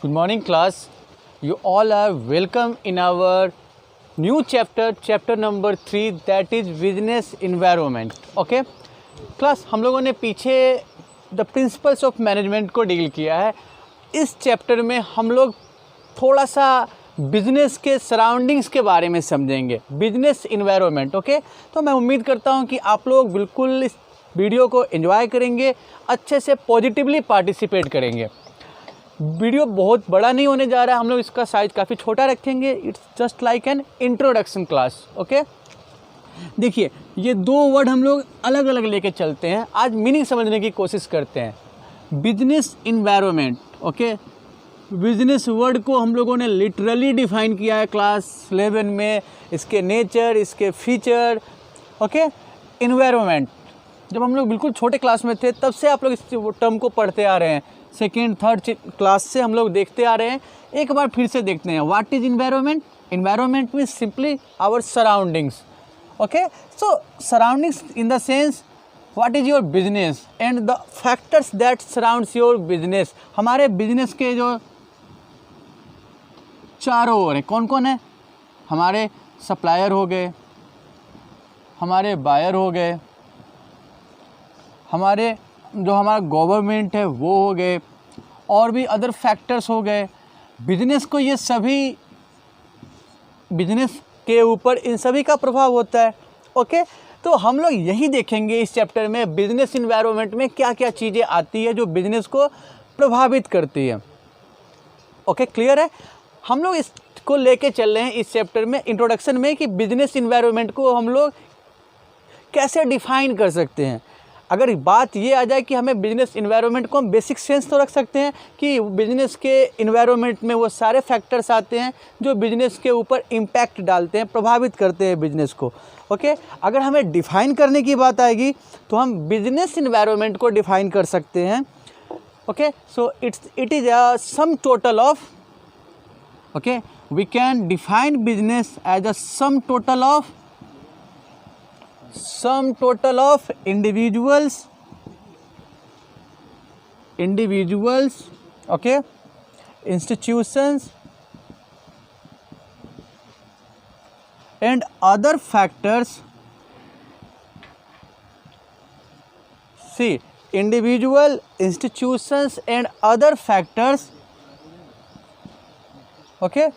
Good morning class. You all are welcome in our new chapter number 3, that is business environment. Okay class, हम लोगों ने पीछे the principles of management को deal किया है. इस चैप्टर में हम लोग थोड़ा सा बिजनेस के सराउंडिंग्स के बारे में समझेंगे, बिजनेस इन्वायरमेंट. ओके, तो मैं उम्मीद करता हूँ कि आप लोग बिल्कुल इस वीडियो को एंजॉय करेंगे, अच्छे से पॉजिटिवली पार्टिसिपेट करेंगे. वीडियो बहुत बड़ा नहीं होने जा रहा है, हम लोग इसका साइज काफ़ी छोटा रखेंगे. It's just like an introduction class. Okay, देखिए ये दो वर्ड हम लोग अलग अलग लेके चलते हैं. आज मीनिंग समझने की कोशिश करते हैं. Business environment. Okay, business word को हम लोगों ने लिटरली डिफाइन किया है क्लास 11 में, इसके नेचर, इसके फीचर. ओके, इन्वायरमेंट जब हम लोग बिल्कुल छोटे क्लास में थे तब से आप लोग इस टर्म को पढ़ते आ रहे हैं. सेकेंड थर्ड क्लास से हम लोग देखते आ रहे हैं. एक बार फिर से देखते हैं. What is environment? Environment means simply our surroundings. Okay, so surroundings in the sense what is your business and the factors that surrounds your business. हमारे बिजनेस के जो चारों ओर हैं, कौन कौन है? हमारे सप्लायर हो गए, हमारे बायर हो गए, हमारे जो हमारा गवर्नमेंट है वो हो गए, और भी अदर फैक्टर्स हो गए. बिजनेस को ये सभी, बिजनेस के ऊपर इन सभी का प्रभाव होता है. ओके, तो हम लोग यही देखेंगे इस चैप्टर में, बिजनेस इन्वायरमेंट में क्या क्या चीज़ें आती है जो बिजनेस को प्रभावित करती है. ओके, क्लियर है? हम लोग इसको लेके चल रहे हैं इस चैप्टर में इंट्रोडक्शन में कि बिजनेस इन्वायरमेंट को हम लोग कैसे डिफाइन कर सकते हैं. अगर बात ये आ जाए कि हमें बिजनेस इन्वायरमेंट को हम बेसिक सेंस तो रख सकते हैं कि बिजनेस के इन्वायरमेंट में वो सारे फैक्टर्स आते हैं जो बिजनेस के ऊपर इम्पैक्ट डालते हैं, प्रभावित करते हैं बिजनेस को. ओके, अगर हमें डिफ़ाइन करने की बात आएगी तो हम बिजनेस इन्वायरमेंट को डिफ़ाइन कर सकते हैं. Okay, so it is a sum total of, okay, we can define business as a sum total of individuals, okay, institutions and other factors. See, individual, institutions and other factors, okay,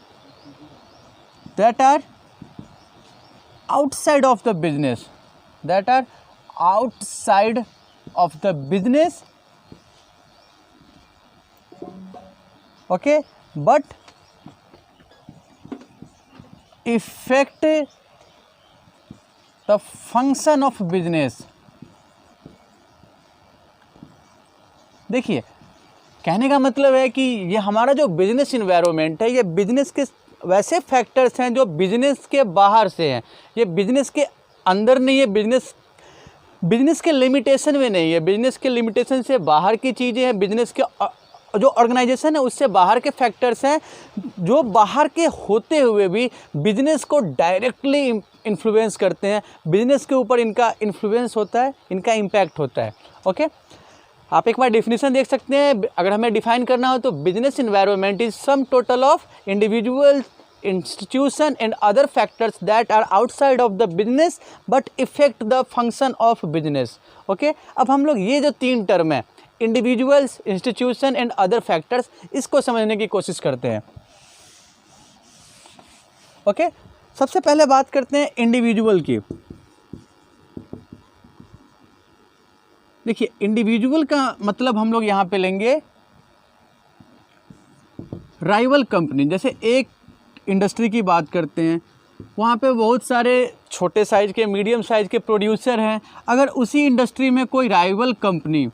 that are outside of the business, okay, but affect the function of business. देखिए, कहने का मतलब है कि ये हमारा जो business environment है, ये बिजनेस के वैसे फैक्टर्स हैं जो बिजनेस के बाहर से हैं. ये बिजनेस के अंदर नहीं है, बिजनेस के लिमिटेशन में नहीं है, बिजनेस के लिमिटेशन से बाहर की चीज़ें हैं. बिजनेस के जो ऑर्गेनाइजेशन है उससे बाहर के फैक्टर्स हैं जो बाहर के होते हुए भी बिजनेस को डायरेक्टली इन्फ्लुएंस करते हैं. बिजनेस के ऊपर इनका इन्फ्लुएंस होता है, इनका इम्पैक्ट होता है. ओके, आप एक बार डेफिनेशन देख सकते हैं. अगर हमें डिफाइन करना हो तो business environment is some total of individual, institution and other factors that are outside of the business but affect the function of business. okay, अब हम लोग ये जो तीन टर्म है, individuals, institution and other factors, इसको समझने की कोशिश करते हैं. ओके, सबसे पहले बात करते हैं इंडिविजुअल की. देखिए, इंडिविजुअल का मतलब हम लोग यहाँ पे लेंगे राइवल कंपनी. जैसे एक इंडस्ट्री की बात करते हैं, वहाँ पे बहुत सारे छोटे साइज़ के, मीडियम साइज़ के प्रोड्यूसर हैं. अगर उसी इंडस्ट्री में कोई राइवल कंपनी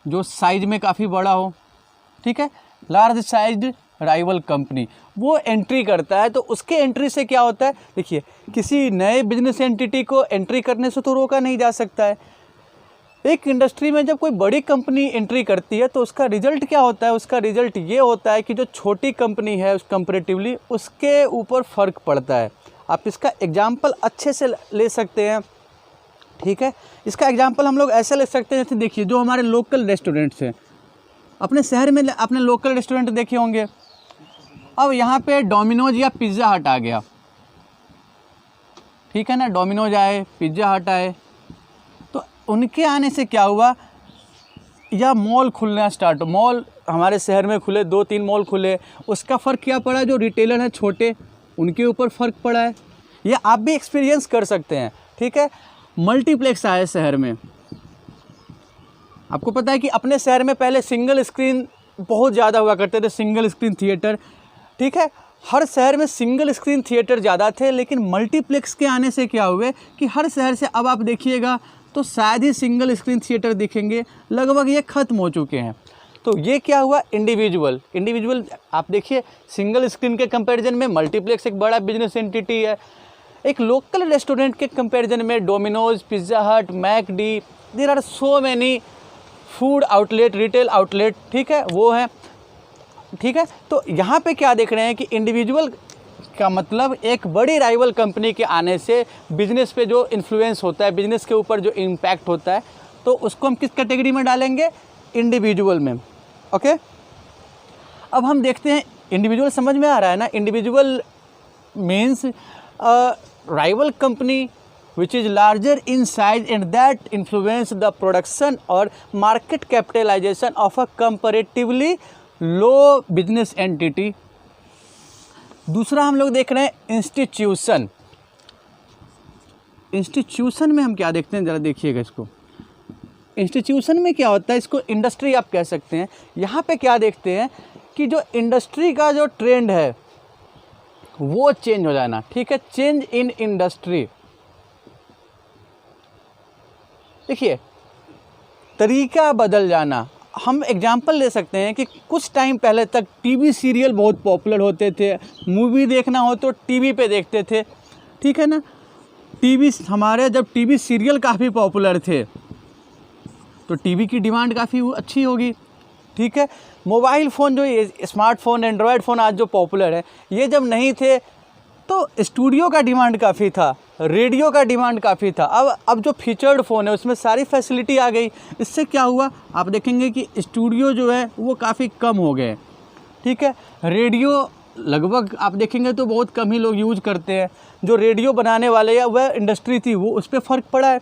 जो साइज़ में काफ़ी बड़ा हो, ठीक है, लार्ज साइज्ड राइवल कंपनी, वो एंट्री करता है, तो उसके एंट्री से क्या होता है? देखिए, किसी नए बिजनेस एंटिटी को एंट्री करने से तो रोका नहीं जा सकता है. एक इंडस्ट्री में जब कोई बड़ी कंपनी एंट्री करती है तो उसका रिजल्ट क्या होता है? उसका रिजल्ट ये होता है कि जो छोटी कंपनी है उस कंपैरेटिवली उसके ऊपर फ़र्क पड़ता है. आप इसका एग्जांपल अच्छे से ले सकते हैं, ठीक है. इसका एग्जांपल हम लोग ऐसे ले सकते हैं, जैसे देखिए जो हमारे लोकल रेस्टोरेंट्स हैं, अपने शहर में अपने लोकल रेस्टोरेंट देखे होंगे। अब यहाँ पे डोमिनोज या पिज़्ज़ा हट आ गया, ठीक है ना, डोमिनोज आए, पिज़्ज़ा हट आए, तो उनके आने से क्या हुआ, या मॉल खुलना स्टार्ट हो, मॉल हमारे शहर में खुले, 2-3 मॉल खुले, उसका फ़र्क क्या पड़ा, जो रिटेलर हैं छोटे उनके ऊपर फ़र्क पड़ा है। ये आप भी एक्सपीरियंस कर सकते हैं, ठीक है। मल्टीप्लेक्स आए शहर में, आपको पता है कि अपने शहर में पहले सिंगल स्क्रीन बहुत ज़्यादा हुआ करते थे, सिंगल स्क्रीन थिएटर, ठीक है, हर शहर में सिंगल स्क्रीन थिएटर ज़्यादा थे। लेकिन मल्टीप्लेक्स के आने से क्या हुए कि हर शहर से अब आप देखिएगा तो शायद ही सिंगल स्क्रीन थिएटर दिखेंगे, लगभग ये ख़त्म हो चुके हैं। तो ये क्या हुआ, इंडिविजुअल आप देखिए, सिंगल स्क्रीन के कंपैरिजन में मल्टीप्लेक्स एक बड़ा बिजनेस एंटिटी है। एक लोकल रेस्टोरेंट के कंपैरिजन में Dominos, Pizza Hut, McD, there are so many food outlet, retail outlet, ठीक है, वो है, ठीक है। तो यहाँ पे क्या देख रहे हैं कि इंडिविजुअल का मतलब एक बड़ी राइवल कंपनी के आने से बिजनेस पे जो इन्फ्लुएंस होता है, बिजनेस के ऊपर जो इम्पैक्ट होता है, तो उसको हम किस कैटेगरी में डालेंगे, इंडिविजुअल में, ओके। अब हम देखते हैं, इंडिविजुअल समझ में आ रहा है ना, individual means rival company which is larger in size and that influence the production or market capitalization of a comparatively low business entity। दूसरा हम लोग देख रहे हैं इंस्टीट्यूशन। इंस्टीट्यूशन में हम क्या देखते हैं, ज़रा देखिएगा इसको। इंस्टीट्यूशन में क्या होता है, इसको इंडस्ट्री आप कह सकते हैं। यहाँ पे क्या देखते हैं कि जो इंडस्ट्री का जो ट्रेंड है वो चेंज हो जाना, ठीक है, चेंज इन इंडस्ट्री। देखिए, तरीका बदल जाना। हम एग्जाम्पल ले सकते हैं कि कुछ टाइम पहले तक टीवी सीरियल बहुत पॉपुलर होते थे, मूवी देखना हो तो टीवी पे देखते थे, ठीक है ना। टीवी हमारे जब टीवी सीरियल काफ़ी पॉपुलर थे तो टीवी की डिमांड काफ़ी अच्छी होगी, ठीक है। मोबाइल फ़ोन, जो ये स्मार्टफोन, एंड्रॉयड फ़ोन आज जो पॉपुलर है, ये जब नहीं थे तो स्टूडियो का डिमांड काफ़ी था, रेडियो का डिमांड काफ़ी था। अब जो फीचर्ड फ़ोन है उसमें सारी फैसिलिटी आ गई। इससे क्या हुआ, आप देखेंगे कि स्टूडियो जो है वो काफ़ी कम हो गए, ठीक है। रेडियो लगभग आप देखेंगे तो बहुत कम ही लोग यूज़ करते हैं। जो रेडियो बनाने वाले या वह इंडस्ट्री थी वो, उस पर फ़र्क पड़ा है।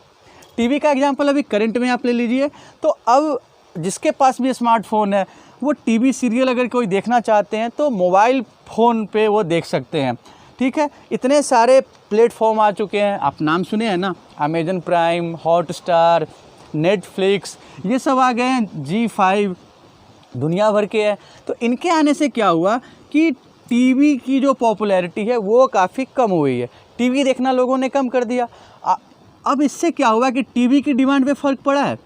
टीवी का एग्जांपल अभी करंट में आप ले लीजिए, तो अब जिसके पास भी स्मार्टफोन है वो टीवी सीरियल अगर कोई देखना चाहते हैं तो मोबाइल फ़ोन पे वो देख सकते हैं, ठीक है। इतने सारे प्लेटफॉर्म आ चुके हैं, आप नाम सुने हैं ना, अमेजन प्राइम, हॉटस्टार, नेटफ्लिक्स, ये सब आ गए हैं, G5, दुनिया भर के हैं। तो इनके आने से क्या हुआ कि टीवी की जो पॉपुलैरिटी है वो काफ़ी कम हुई है, टीवी देखना लोगों ने कम कर दिया। अब इससे क्या हुआ कि टीवी की डिमांड पे फ़र्क पड़ा है।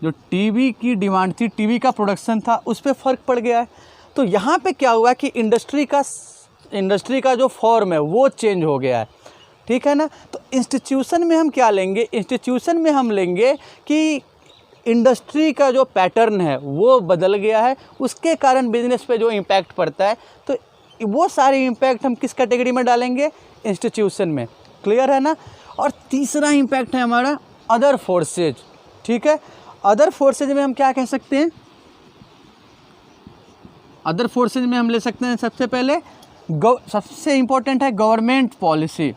जो टीवी की डिमांड थी, टीवी का प्रोडक्शन था, उस पर फ़र्क पड़ गया है। तो यहाँ पे क्या हुआ कि इंडस्ट्री का जो फॉर्म है वो चेंज हो गया है, ठीक है ना। तो इंस्टीट्यूशन में हम क्या लेंगे, इंस्टीट्यूशन में हम लेंगे कि इंडस्ट्री का जो पैटर्न है वो बदल गया है, उसके कारण बिजनेस पे जो इम्पैक्ट पड़ता है, तो वो सारे इम्पैक्ट हम किस कैटेगरी में डालेंगे, इंस्टीट्यूशन में। क्लियर है ना। और तीसरा इम्पैक्ट है हमारा अदर फोर्सेज, ठीक है। अदर फोर्सेज में हम क्या कह सकते हैं, अदर फोर्सेज में हम ले सकते हैं सबसे पहले सबसे इम्पोर्टेंट है गवर्नमेंट पॉलिसी।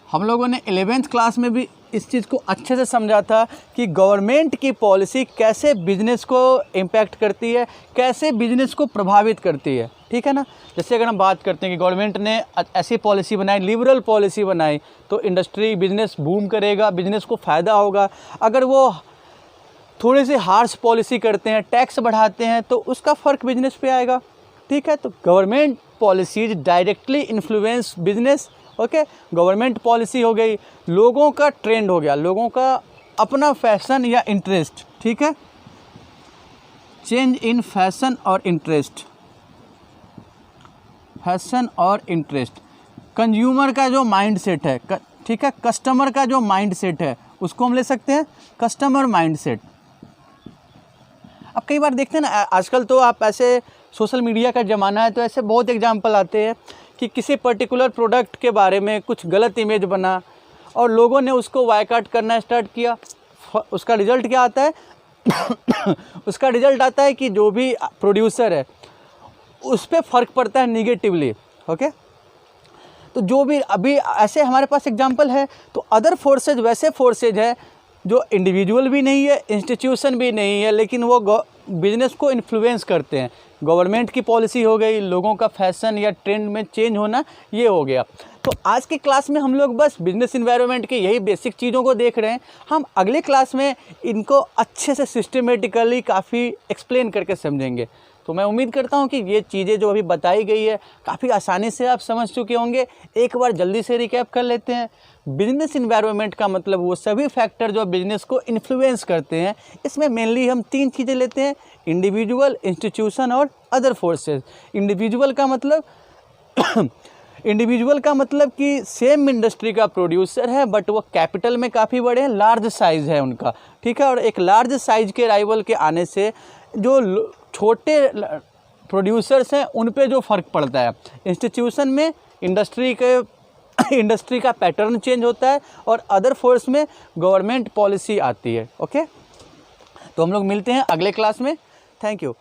हम लोगों ने 11th क्लास में भी इस चीज़ को अच्छे से समझा था कि गवर्नमेंट की पॉलिसी कैसे बिजनेस को इम्पैक्ट करती है, कैसे बिजनेस को प्रभावित करती है, ठीक है ना। जैसे अगर हम बात करते हैं कि गवर्नमेंट ने ऐसी पॉलिसी बनाई, लिबरल पॉलिसी बनाई, तो इंडस्ट्री, बिजनेस बूम करेगा, बिजनेस को फ़ायदा होगा। अगर वो थोड़ी सी हार्श पॉलिसी करते हैं, टैक्स बढ़ाते हैं, तो उसका फ़र्क बिजनेस पे आएगा, ठीक है। तो government policies directly influence business, okay. Government policy हो गई, लोगों का ट्रेंड हो गया, लोगों का अपना फैशन या इंटरेस्ट, ठीक है। चेंज इन फैशन और इंटरेस्ट, फैशन और इंटरेस्ट। कंज्यूमर का जो माइंडसेट है, ठीक है, कस्टमर का जो माइंडसेट है उसको हम ले सकते हैं कस्टमर माइंडसेट। अब कई बार देखते हैं ना, आजकल तो आप ऐसे सोशल मीडिया का ज़माना है, तो ऐसे बहुत एग्जांपल आते हैं कि किसी पर्टिकुलर प्रोडक्ट के बारे में कुछ गलत इमेज बना और लोगों ने उसको बायकॉट करना स्टार्ट किया। उसका रिज़ल्ट क्या आता है, उसका रिजल्ट आता है कि जो भी प्रोड्यूसर है उस पर फ़र्क पड़ता है निगेटिवली। ओके, तो जो भी अभी ऐसे हमारे पास एग्जांपल है, तो अदर फोर्सेज वैसे फोर्सेज है जो इंडिविजुअल भी नहीं है, इंस्टीट्यूशन भी नहीं है, लेकिन वो बिजनेस को इन्फ्लुएंस करते हैं। गवर्नमेंट की पॉलिसी हो गई, लोगों का फैशन या ट्रेंड में चेंज होना, ये हो गया। तो आज की क्लास में हम लोग बस बिजनेस इन्वायरमेंट की यही बेसिक चीज़ों को देख रहे हैं। हम अगले क्लास में इनको अच्छे से सिस्टमेटिकली काफ़ी एक्सप्लेन करके समझेंगे। तो मैं उम्मीद करता हूँ कि ये चीज़ें जो अभी बताई गई है काफ़ी आसानी से आप समझ चुके होंगे। एक बार जल्दी से रिकैप कर लेते हैं। बिजनेस इन्वायरमेंट का मतलब वो सभी फैक्टर जो बिजनेस को इन्फ्लुएंस करते हैं। इसमें मेनली हम 3 चीज़ें लेते हैं, इंडिविजुअल, इंस्टीट्यूशन और अदर फोर्सेस। इंडिविजुअल का मतलब कि सेम इंडस्ट्री का प्रोड्यूसर है बट वो कैपिटल में काफ़ी बड़े हैं, लार्ज साइज़ है उनका, ठीक है। और एक लार्ज साइज़ के राइवल के आने से जो छोटे प्रोड्यूसर्स हैं उन पे जो फ़र्क पड़ता है। इंस्टीट्यूशन में इंडस्ट्री का पैटर्न चेंज होता है और अदर फोर्स में गवर्नमेंट पॉलिसी आती है। ओके, तो हम लोग मिलते हैं अगले क्लास में। Thank you.